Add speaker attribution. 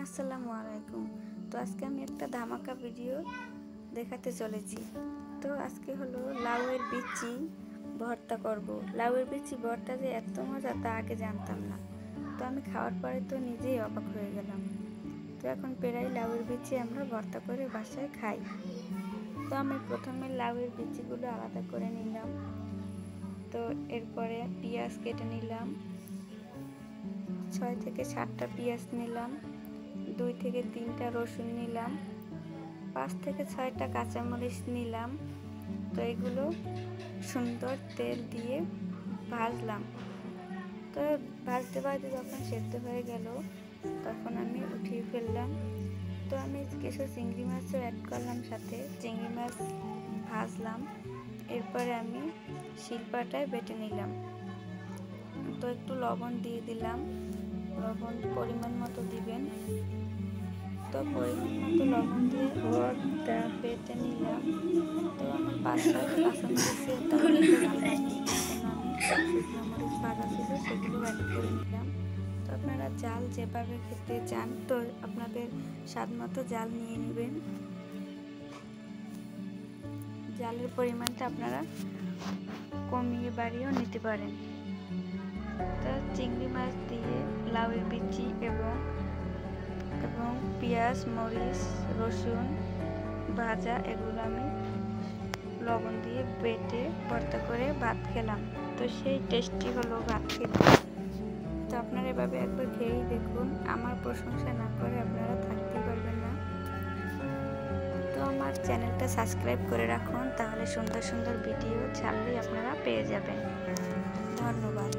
Speaker 1: আসসালামু আলাইকুম। তো আজকে আমি একটা ধামাকা ভিডিও দেখাতে চলেছি। তো আজকে হলো লাউয়ের বিচি ভর্তা করব। লাউয়ের বিচি ভর্তা যে এত মজা তা আগে জানতাম না। তো আমি খাওয়ার পরে তো নিজেই অবাক হয়ে গেলাম। তো এখন প্রায় লাউয়ের বিচি আমরা ভর্তা করে বাসায় খাই। তো আমি প্রথমে লাউয়ের বিচিগুলো আলাদা করে নিলাম। তো এরপরে পেঁয়াজ কেটে নিলাম, 6 থেকে 7টা পেঁয়াজ নিলাম, 2 থেকে 3টা রসুন নিলাম, 5 থেকে 6টা কাঁচামরিচ নিলাম। তো এগুলো সুন্দর তেল দিয়ে ভাজলাম। তো ভাজতে ভাজতে যখন সেদ্ধ হয়ে গেল তখন আমি উঠিয়ে ফেললাম। তো আমি কিছু চিংড়ি মাছও অ্যাড করলাম, সাথে চিংড়ি মাছ ভাজলাম। এরপরে আমি শিলপাটায় বেটে নিলাম। তো একটু লবণ দিয়ে দিলাম, লবণ পরিমাণ মতো দিবেন। তো পরিমাণ মতো লবণ দিয়ে ভর্তা বেটে নিলাম। তো আমার 5-6টা কাঁচামরিচের তরকারিটা ভালো লাগছে, আমি শুকনো মরিচ ভাজা ছিল সেগুলো অ্যাড করে নিলাম। তো আপনারা জাল যেভাবে খেতে চান তো আপনাদের স্বাদ মতো জাল নিয়ে নেবেন। জালের পরিমাণটা আপনারা কমিয়ে বাড়িয়েও নিতে পারেন। তো চিংড়ি মাছ দিয়ে লাউয়ের বিচি এবং পেঁয়াজ, মরিচ, রসুন ভাজা এগুলো আমি লবণ দিয়ে বেটে ভর্তা করে ভাত খেলাম। তো সেই টেস্টি হলো ভাত খেতে। তো আপনারা এভাবে একবার খেয়েই দেখুন, আমার প্রশংসা না করে আপনারা থাকতে পারবেন না। তো আমার চ্যানেলটা সাবস্ক্রাইব করে রাখুন, তাহলে সুন্দর সুন্দর ভিডিও ছাড়লেই আপনারা পেয়ে যাবেন। ধন্যবাদ।